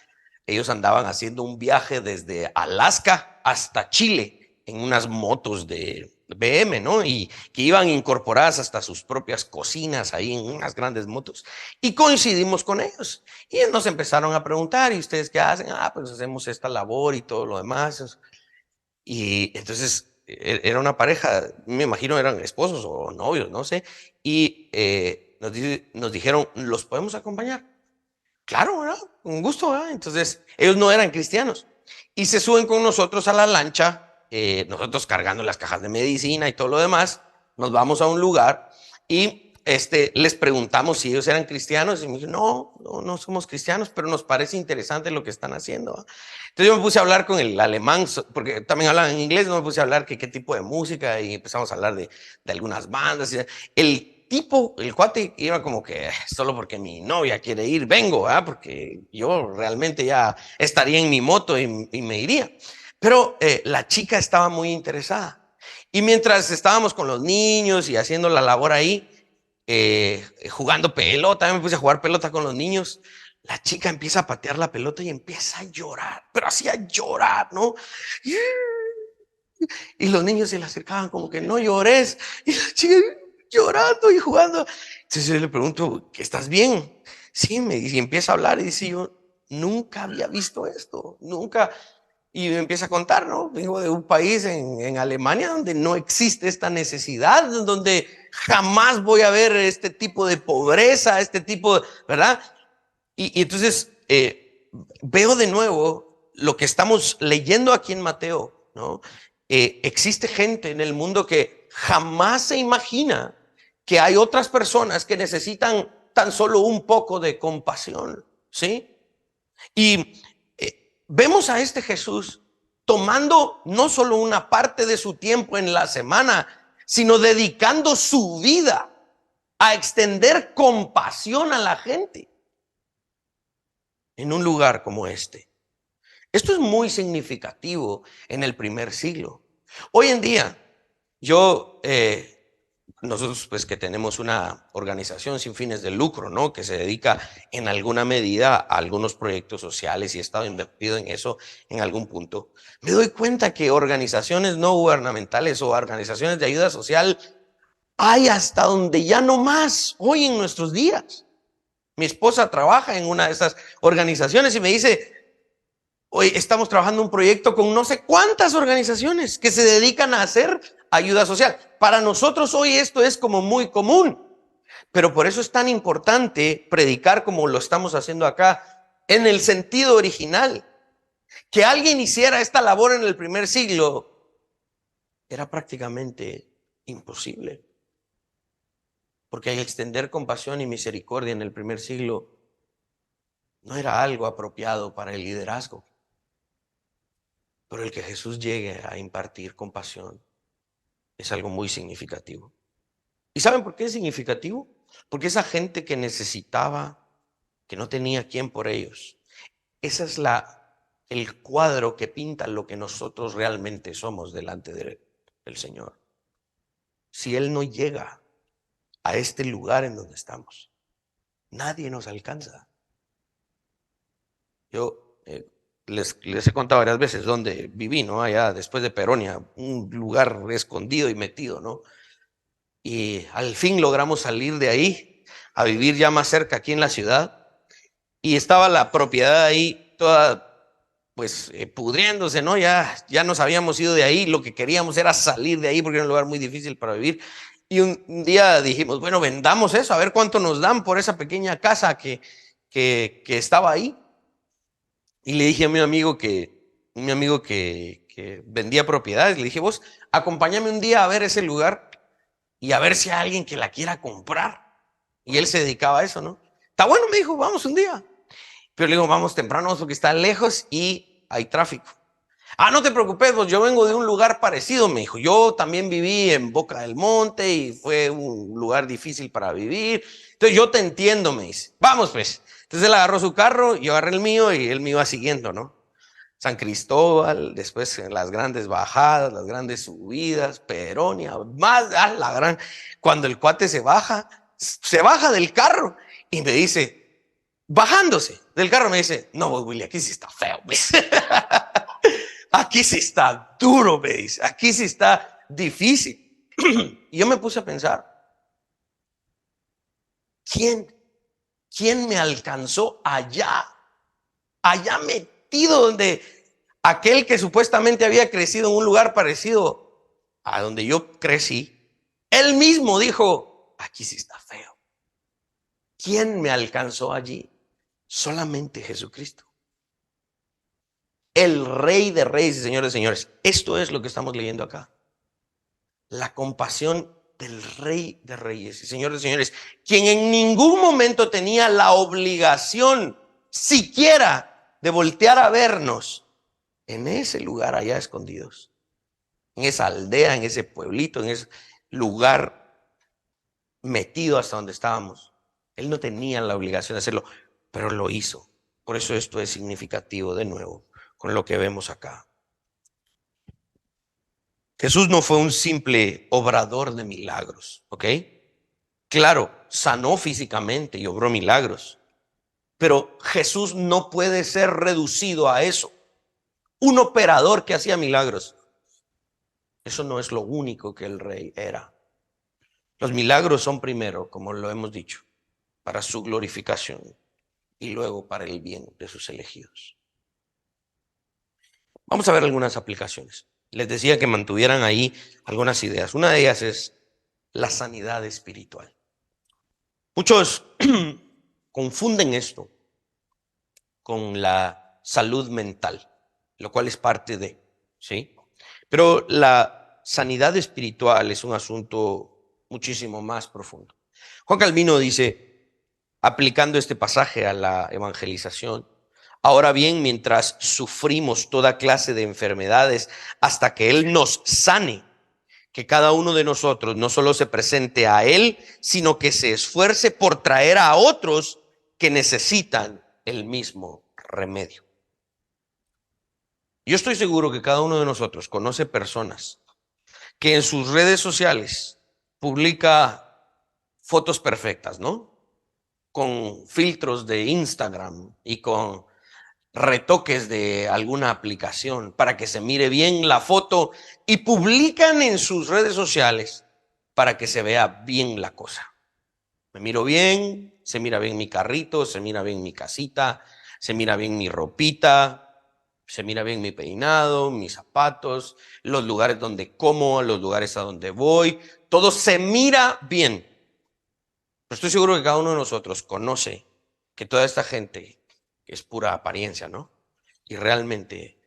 Ellos andaban haciendo un viaje desde Alaska hasta Chile en unas motos de BM, ¿no? Y que iban incorporadas hasta sus propias cocinas ahí en unas grandes motos. Y coincidimos con ellos. Y nos empezaron a preguntar: ¿y ustedes qué hacen? Pues hacemos esta labor y todo lo demás. Y entonces era una pareja, me imagino eran esposos o novios, no sé. Y nos dijeron: ¿los podemos acompañar? Claro, ¿verdad? Un gusto, ¿verdad? Entonces, ellos no eran cristianos y se suben con nosotros a la lancha, nosotros cargando las cajas de medicina y todo lo demás. Nos vamos a un lugar y les preguntamos si ellos eran cristianos, y me dijeron: no somos cristianos, pero nos parece interesante lo que están haciendo, ¿verdad? Entonces yo me puse a hablar con el alemán, porque también hablaban en inglés. Me puse a hablar que qué tipo de música, y empezamos a hablar de algunas bandas. El cuate iba como que: solo porque mi novia quiere ir, vengo, ¿eh? Porque yo realmente ya estaría en mi moto y me iría. Pero la chica estaba muy interesada. Y mientras estábamos con los niños y haciendo la labor ahí, jugando pelota, me puse a jugar pelota con los niños. La chica empieza a patear la pelota y empieza a llorar, pero así a llorar, ¿no? Y los niños se le acercaban como que: no llores. Y la chica llorando y jugando. Entonces yo le pregunto: ¿que estás bien? Sí, me dice, y empieza a hablar y dice: yo nunca había visto esto, nunca. Y me empieza a contar, ¿no? Vengo de un país en Alemania donde no existe esta necesidad, donde jamás voy a ver este tipo de pobreza, este tipo, ¿verdad? Y entonces veo de nuevo lo que estamos leyendo aquí en Mateo, ¿no? Existe gente en el mundo que jamás se imagina que hay otras personas que necesitan tan solo un poco de compasión, ¿sí? Y vemos a este Jesús tomando no solo una parte de su tiempo en la semana, sino dedicando su vida a extender compasión a la gente en un lugar como este. Esto es muy significativo en el primer siglo. Hoy en día, yo, nosotros pues que tenemos una organización sin fines de lucro, ¿no? Que se dedica en alguna medida a algunos proyectos sociales y he estado invertido en eso en algún punto. Me doy cuenta que organizaciones no gubernamentales o organizaciones de ayuda social hay hasta donde ya no más hoy en nuestros días. Mi esposa trabaja en una de esas organizaciones y me dice, hoy estamos trabajando un proyecto con no sé cuántas organizaciones que se dedican a hacer ayuda social. Para nosotros hoy esto es como muy común, pero por eso es tan importante predicar como lo estamos haciendo acá, en el sentido original. Que alguien hiciera esta labor en el primer siglo era prácticamente imposible, porque el extender compasión y misericordia en el primer siglo no era algo apropiado para el liderazgo. Pero el que Jesús llegue a impartir compasión es algo muy significativo. ¿Y saben por qué es significativo? Porque esa gente que necesitaba, que no tenía quien por ellos, esa es el cuadro que pinta lo que nosotros realmente somos delante del Señor. Si Él no llega a este lugar en donde estamos, nadie nos alcanza. Yo les he contado varias veces dónde viví, ¿no? Allá después de Peronia, un lugar escondido y metido, ¿no? Y al fin logramos salir de ahí a vivir ya más cerca aquí en la ciudad. Y estaba la propiedad ahí toda pues pudriéndose, ¿no? Ya nos habíamos ido de ahí, lo que queríamos era salir de ahí porque era un lugar muy difícil para vivir. Y un día dijimos, bueno, vendamos eso, a ver cuánto nos dan por esa pequeña casa que estaba ahí. Y le dije a mi amigo que vendía propiedades, le dije, vos, acompáñame un día a ver ese lugar y a ver si hay alguien que la quiera comprar. Y él se dedicaba a eso, ¿no? Está bueno, me dijo, vamos un día. Pero le digo, vamos temprano porque está lejos y hay tráfico. Ah, no te preocupes, pues yo vengo de un lugar parecido, me dijo. Yo también viví en Boca del Monte y fue un lugar difícil para vivir. Entonces yo te entiendo, me dice. Vamos pues. Entonces él agarró su carro, yo agarré el mío y él me iba siguiendo, ¿no? San Cristóbal, después las grandes bajadas, las grandes subidas, Peronia, más, la gran. Cuando el cuate se baja del carro y me dice, bajándose del carro, me dice, no, Willy, aquí sí está feo, me dice. Aquí sí está duro, me dice, aquí sí está difícil. Y yo me puse a pensar, ¿quién, quién me alcanzó allá metido donde aquel que supuestamente había crecido en un lugar parecido a donde yo crecí, él mismo dijo, aquí sí está feo? ¿Quién me alcanzó allí? Solamente Jesucristo, el Rey de Reyes y Señor de Señores. Esto es lo que estamos leyendo acá. La compasión del Rey de Reyes y Señor de Señores, quien en ningún momento tenía la obligación siquiera de voltear a vernos en ese lugar allá escondidos, en esa aldea, en ese pueblito, en ese lugar metido hasta donde estábamos. Él no tenía la obligación de hacerlo, pero lo hizo. Por eso esto es significativo de nuevo con lo que vemos acá. Jesús no fue un simple obrador de milagros, ¿ok? Claro, sanó físicamente y obró milagros, pero Jesús no puede ser reducido a eso. Un operador que hacía milagros. Eso no es lo único que el rey era. Los milagros son primero, como lo hemos dicho, para su glorificación y luego para el bien de sus elegidos. Vamos a ver algunas aplicaciones. Les decía que mantuvieran ahí algunas ideas. Una de ellas es la sanidad espiritual. Muchos confunden esto con la salud mental, lo cual es parte de, ¿sí? Pero la sanidad espiritual es un asunto muchísimo más profundo. Juan Calvino dice, aplicando este pasaje a la evangelización, ahora bien, mientras sufrimos toda clase de enfermedades hasta que Él nos sane, que cada uno de nosotros no solo se presente a Él, sino que se esfuerce por traer a otros que necesitan el mismo remedio. Yo estoy seguro que cada uno de nosotros conoce personas que en sus redes sociales publica fotos perfectas, ¿no? Con filtros de Instagram y con retoques de alguna aplicación para que se mire bien la foto y publican en sus redes sociales para que se vea bien la cosa. Me miro bien, se mira bien mi carrito, se mira bien mi casita, se mira bien mi ropita, se mira bien mi peinado, mis zapatos, los lugares donde como, los lugares a donde voy, todo se mira bien. Pero estoy seguro que cada uno de nosotros conoce que toda esta gente es pura apariencia, ¿no? Y realmente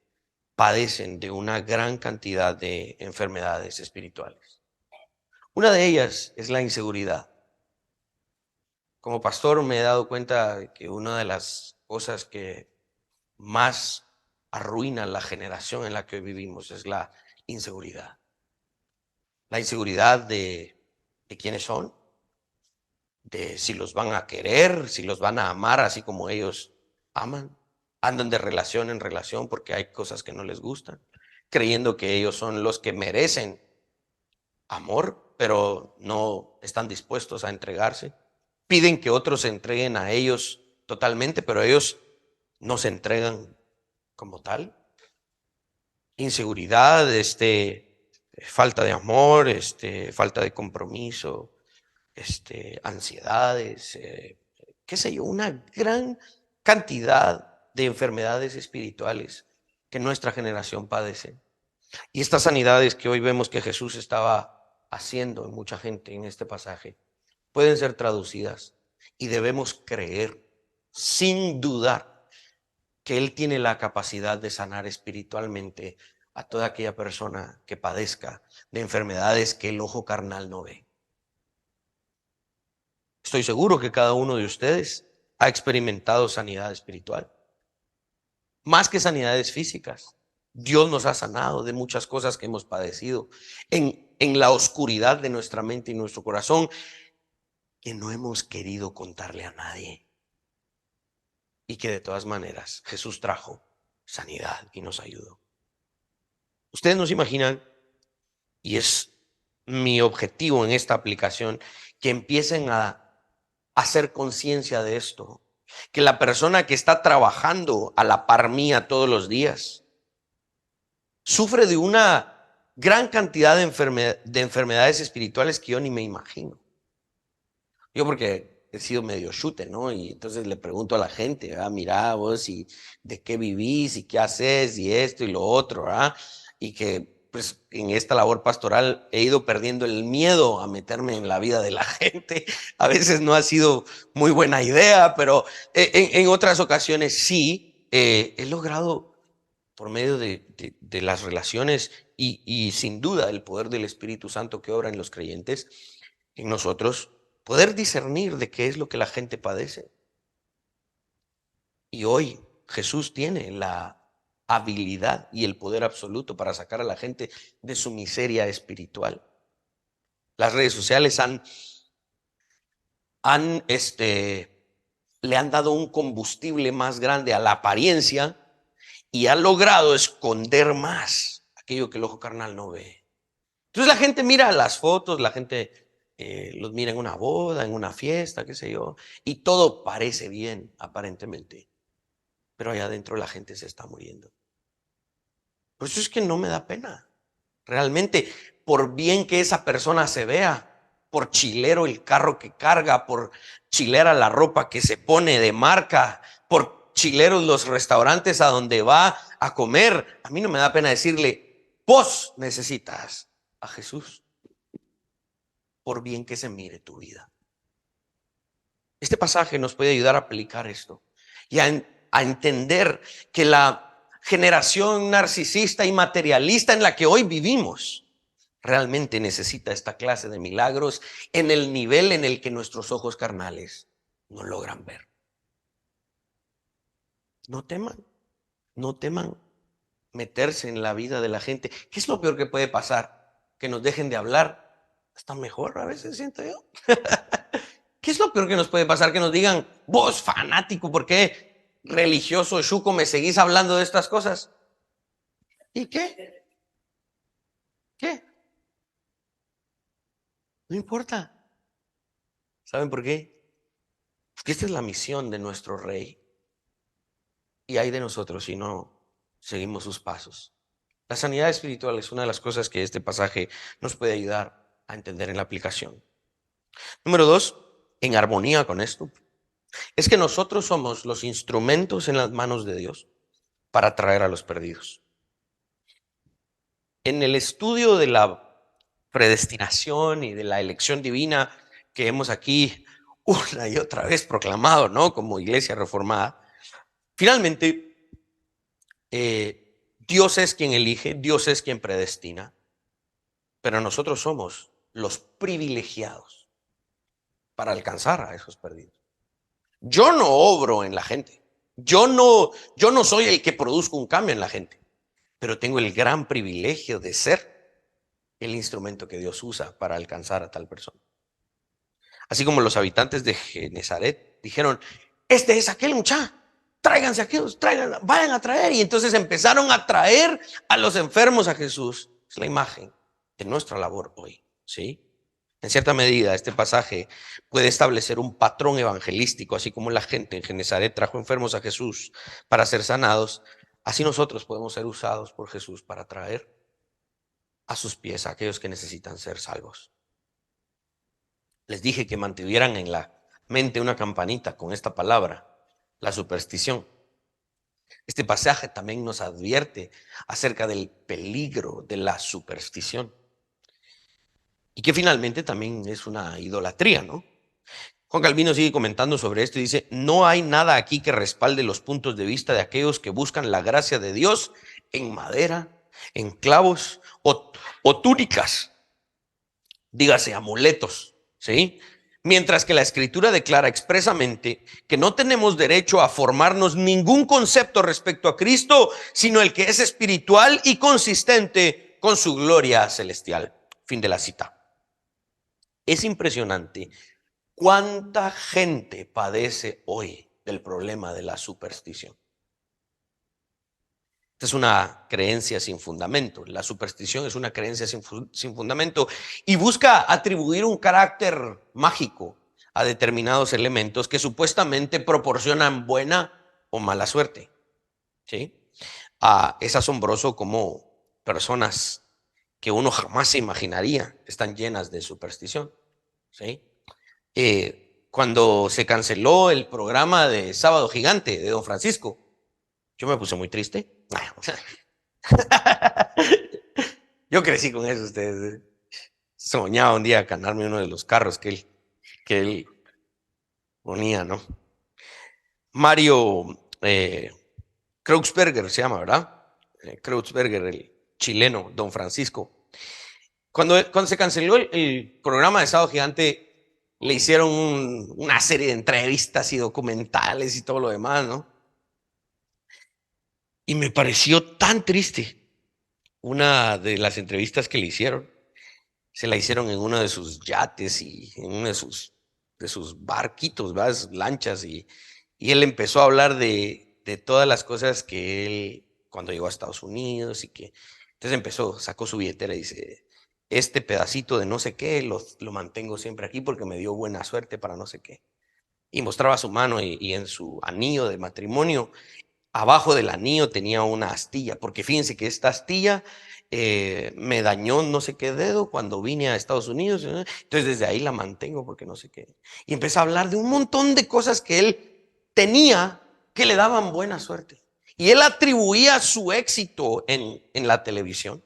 padecen de una gran cantidad de enfermedades espirituales. Una de ellas es la inseguridad. Como pastor me he dado cuenta de que una de las cosas que más arruina la generación en la que hoy vivimos es la inseguridad. La inseguridad de quiénes son, de si los van a querer, si los van a amar así como ellos aman. Andan de relación en relación porque hay cosas que no les gustan, creyendo que ellos son los que merecen amor, pero no están dispuestos a entregarse. Piden que otros se entreguen a ellos totalmente, pero ellos no se entregan como tal. Inseguridad, falta de amor, falta de compromiso, ansiedades, qué sé yo, una gran cantidad de enfermedades espirituales que nuestra generación padece. Y estas sanidades que hoy vemos que Jesús estaba haciendo en mucha gente en este pasaje, pueden ser traducidas y debemos creer sin dudar que Él tiene la capacidad de sanar espiritualmente a toda aquella persona que padezca de enfermedades que el ojo carnal no ve. Estoy seguro que cada uno de ustedes ha experimentado sanidad espiritual, más que sanidades físicas. Dios nos ha sanado de muchas cosas que hemos padecido en la oscuridad de nuestra mente y nuestro corazón, que no hemos querido contarle a nadie. Y que de todas maneras Jesús trajo sanidad y nos ayudó. Ustedes no se imaginan, y es mi objetivo en esta aplicación, que empiecen a hacer conciencia de esto. Que la persona que está trabajando a la par mía todos los días sufre de una gran cantidad de enfermedades espirituales que yo ni me imagino. Yo porque he sido medio chute, ¿no? Y entonces le pregunto a la gente, mira vos, y de qué vivís, y qué haces, y esto y lo otro, ¿verdad? Y que pues en esta labor pastoral he ido perdiendo el miedo a meterme en la vida de la gente. A veces no ha sido muy buena idea, pero en otras ocasiones sí, he logrado por medio de las relaciones y sin duda el poder del Espíritu Santo que obra en los creyentes, en nosotros, poder discernir de qué es lo que la gente padece. Y hoy Jesús tiene la habilidad y el poder absoluto para sacar a la gente de su miseria espiritual. Las redes sociales le han dado un combustible más grande a la apariencia y ha logrado esconder más aquello que el ojo carnal no ve. Entonces la gente mira las fotos, la gente los mira en una boda, en una fiesta, qué sé yo, y todo parece bien aparentemente, pero allá adentro la gente se está muriendo. Por eso es que no me da pena. Realmente, por bien que esa persona se vea, por chilero el carro que carga, por chilera la ropa que se pone de marca, por chileros los restaurantes a donde va a comer, a mí no me da pena decirle, vos necesitas a Jesús, por bien que se mire tu vida. Este pasaje nos puede ayudar a aplicar esto y a entender que la generación narcisista y materialista en la que hoy vivimos realmente necesita esta clase de milagros en el nivel en el que nuestros ojos carnales no logran ver. No teman, no teman meterse en la vida de la gente. ¿Qué es lo peor que puede pasar? Que nos dejen de hablar. Está mejor a veces, siento yo. ¿Qué es lo peor que nos puede pasar? Que nos digan, vos fanático, ¿por qué religioso chuco me seguís hablando de estas cosas? ¿Y qué? ¿Qué? No importa. ¿Saben por qué? Porque esta es la misión de nuestro Rey. Y hay de nosotros si no seguimos sus pasos. La sanidad espiritual es una de las cosas que este pasaje nos puede ayudar a entender en la aplicación. Número 2, en armonía con esto, es que nosotros somos los instrumentos en las manos de Dios para traer a los perdidos. En el estudio de la predestinación y de la elección divina que hemos aquí una y otra vez proclamado, ¿no? Como iglesia reformada, finalmente Dios es quien elige, Dios es quien predestina, pero nosotros somos los privilegiados para alcanzar a esos perdidos. Yo no obro en la gente, yo no soy el que produzco un cambio en la gente, pero tengo el gran privilegio de ser el instrumento que Dios usa para alcanzar a tal persona. Así como los habitantes de Genezaret dijeron, este es aquel muchacho, tráiganse aquellos, vayan a traer. Y entonces empezaron a traer a los enfermos a Jesús. Es la imagen de nuestra labor hoy, ¿sí? En cierta medida, este pasaje puede establecer un patrón evangelístico, así como la gente en Genezaret trajo enfermos a Jesús para ser sanados. Así nosotros podemos ser usados por Jesús para traer a sus pies a aquellos que necesitan ser salvos. Les dije que mantuvieran en la mente una campanita con esta palabra, la superstición. Este pasaje también nos advierte acerca del peligro de la superstición y que finalmente también es una idolatría, ¿no? Juan Calvino sigue comentando sobre esto y dice, no hay nada aquí que respalde los puntos de vista de aquellos que buscan la gracia de Dios en madera, en clavos o túnicas, dígase amuletos, ¿sí? Mientras que la Escritura declara expresamente que no tenemos derecho a formarnos ningún concepto respecto a Cristo, sino el que es espiritual y consistente con su gloria celestial. Fin de la cita. Es impresionante cuánta gente padece hoy del problema de la superstición. Esta es una creencia sin fundamento. La superstición es una creencia sin fundamento y busca atribuir un carácter mágico a determinados elementos que supuestamente proporcionan buena o mala suerte, ¿sí? Es asombroso cómo personas que uno jamás se imaginaría están llenas de superstición, ¿sí? Cuando se canceló el programa de Sábado Gigante de Don Francisco, yo me puse muy triste. Yo crecí con eso, ustedes. Soñaba un día ganarme uno de los carros que él ponía, ¿no? Mario Kreutzberger se llama, ¿verdad? Kreutzberger, el chileno, Don Francisco. Cuando se canceló el programa de Sábado Gigante, le hicieron una serie de entrevistas y documentales y todo lo demás, ¿no? Y me pareció tan triste. Una de las entrevistas que le hicieron, se la hicieron en uno de sus yates y en uno de sus barquitos, ¿verdad? Sus lanchas. Y él empezó a hablar de todas las cosas que él, cuando llegó a Estados Unidos entonces sacó su billetera y dice, este pedacito de no sé qué lo mantengo siempre aquí porque me dio buena suerte para no sé qué. Y mostraba su mano y en su anillo de matrimonio, abajo del anillo tenía una astilla, porque fíjense que esta astilla me dañó no sé qué dedo cuando vine a Estados Unidos, entonces desde ahí la mantengo porque no sé qué. Y empezó a hablar de un montón de cosas que él tenía que le daban buena suerte. Y él atribuía su éxito en la televisión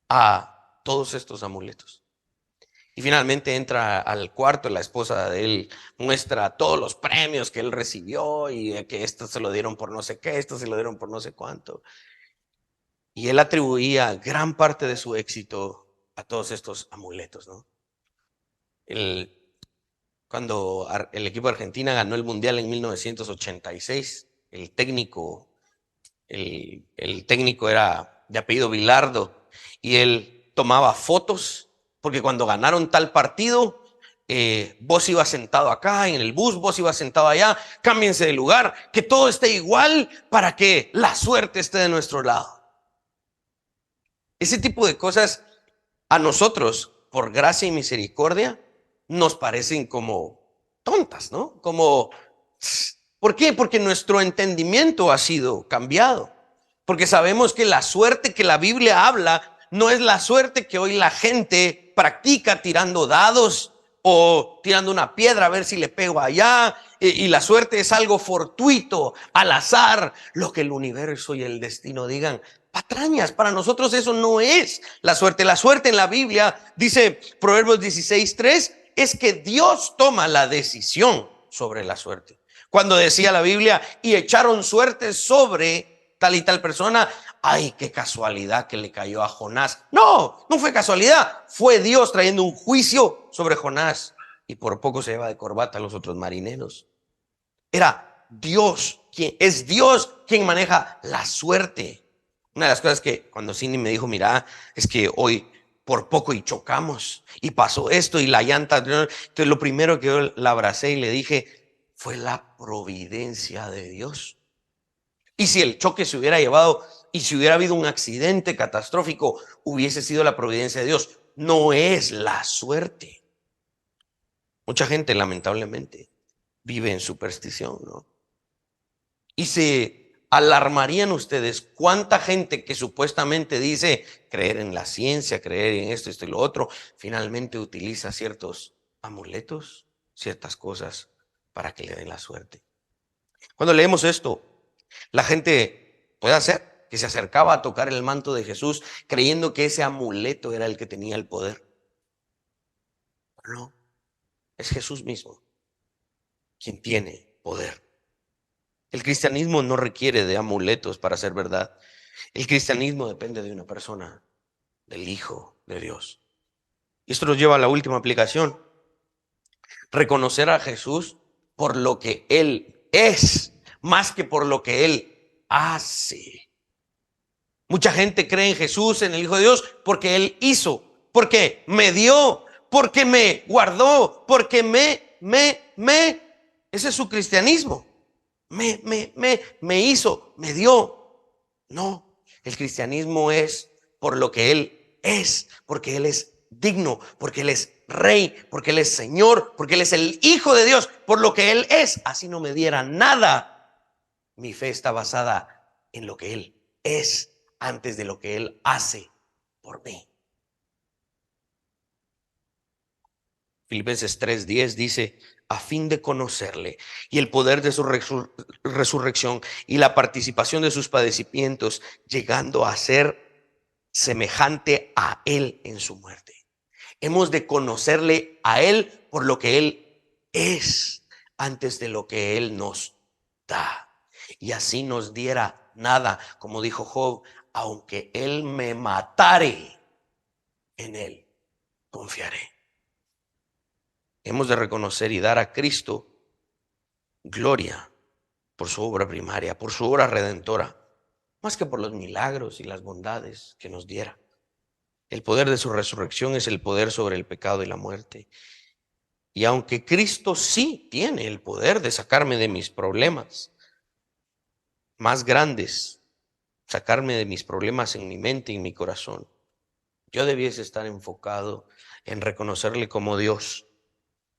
a todos estos amuletos. Y finalmente entra al cuarto, la esposa de él muestra todos los premios que él recibió y que esto se lo dieron por no sé qué, esto se lo dieron por no sé cuánto. Y él atribuía gran parte de su éxito a todos estos amuletos, ¿no? El, Cuando el equipo de Argentina ganó el Mundial en 1986, el técnico era de apellido Bilardo y él tomaba fotos porque cuando ganaron tal partido, vos ibas sentado acá en el bus, vos ibas sentado allá, cámbiense de lugar, que todo esté igual para que la suerte esté de nuestro lado. Ese tipo de cosas a nosotros, por gracia y misericordia, nos parecen como tontas, ¿no? ¿Por qué? Porque nuestro entendimiento ha sido cambiado. Porque sabemos que la suerte que la Biblia habla no es la suerte que hoy la gente practica tirando dados o tirando una piedra a ver si le pego allá. Y la suerte es algo fortuito, al azar, lo que el universo y el destino digan. Patrañas, para nosotros eso no es la suerte. La suerte en la Biblia, dice Proverbios 16:3, es que Dios toma la decisión sobre la suerte. Cuando decía la Biblia, y echaron suerte sobre tal y tal persona, ay, qué casualidad que le cayó a Jonás. No, no fue casualidad, fue Dios trayendo un juicio sobre Jonás. Y por poco se lleva de corbata a los otros marineros. Era Dios, es Dios quien maneja la suerte. Una de las cosas que cuando Cindy me dijo, mira, es que hoy por poco y chocamos y pasó esto y la llanta, entonces lo primero que yo la abracé y le dije, fue la providencia de Dios. Y si el choque se hubiera llevado y si hubiera habido un accidente catastrófico, hubiese sido la providencia de Dios. No es la suerte. Mucha gente, lamentablemente, vive en superstición, ¿no? Y se alarmarían ustedes cuánta gente que supuestamente dice creer en la ciencia, creer en esto, esto y lo otro, finalmente utiliza ciertos amuletos, ciertas cosas para que le den la suerte. Cuando leemos esto, la gente puede hacer que se acercaba a tocar el manto de Jesús creyendo que ese amuleto era el que tenía el poder. No, es Jesús mismo quien tiene poder. El cristianismo no requiere de amuletos para ser verdad. El cristianismo depende de una persona, del Hijo de Dios. Y esto nos lleva a la última aplicación. Reconocer a Jesús por lo que Él es, más que por lo que Él hace. Mucha gente cree en Jesús, en el Hijo de Dios, porque Él hizo, porque me dio, porque me guardó, porque ese es su cristianismo. Me hizo, me dio. No, el cristianismo es por lo que Él es, porque Él es digno, porque Él es Rey, porque Él es Señor, porque Él es el Hijo de Dios, por lo que Él es. Así no me diera nada. Mi fe está basada en lo que Él es antes de lo que Él hace por mí. Filipenses 3:10 dice, a fin de conocerle y el poder de su resurrección y la participación de sus padecimientos, llegando a ser semejante a Él en su muerte. Hemos de conocerle a Él por lo que Él es, antes de lo que Él nos da. Y así nos diera nada, como dijo Job, aunque Él me matare, en Él confiaré. Hemos de reconocer y dar a Cristo gloria por su obra primaria, por su obra redentora, más que por los milagros y las bondades que nos diera. El poder de su resurrección es el poder sobre el pecado y la muerte. Y aunque Cristo sí tiene el poder de sacarme de mis problemas más grandes, sacarme de mis problemas en mi mente y en mi corazón, yo debiese estar enfocado en reconocerle como Dios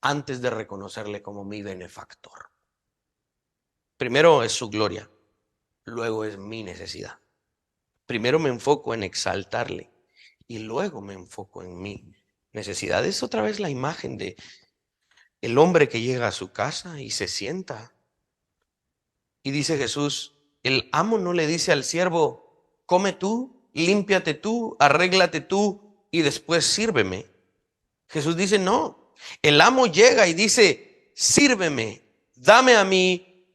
antes de reconocerle como mi benefactor. Primero es su gloria, luego es mi necesidad. Primero me enfoco en exaltarle y luego me enfoco en mi necesidad. Es otra vez la imagen de el hombre que llega a su casa y se sienta Y dice Jesús, el amo no le dice al siervo, come tú, límpiate tú, arréglate tú y después sírveme. Jesús dice, no. El amo llega y dice, sírveme, dame a mí,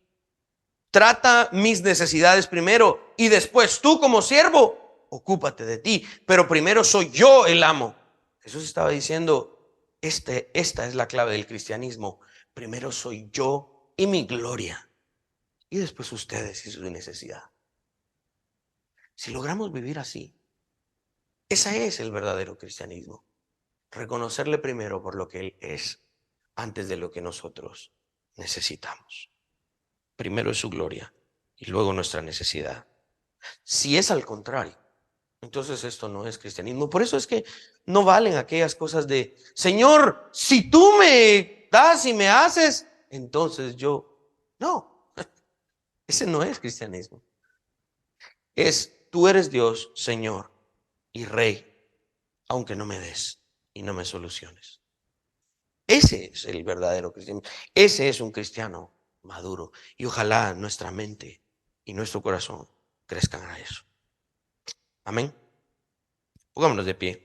trata mis necesidades primero y después tú como siervo, ocúpate de ti. Pero primero soy yo el amo. Jesús estaba diciendo, esta es la clave del cristianismo. Primero soy yo y mi gloria. Y después ustedes y su necesidad. Si logramos vivir así, ese es el verdadero cristianismo. Reconocerle primero por lo que Él es, antes de lo que nosotros necesitamos. Primero es su gloria y luego nuestra necesidad. Si es al contrario, entonces esto no es cristianismo. Por eso es que no valen aquellas cosas de, Señor, si tú me das y me haces, entonces yo. No, ese no es cristianismo. Es, tú eres Dios, Señor y Rey, aunque no me des y no me soluciones. Ese es el verdadero cristiano. Ese es un cristiano maduro. Y ojalá nuestra mente y nuestro corazón crezcan a eso. Amén. Pongámonos de pie.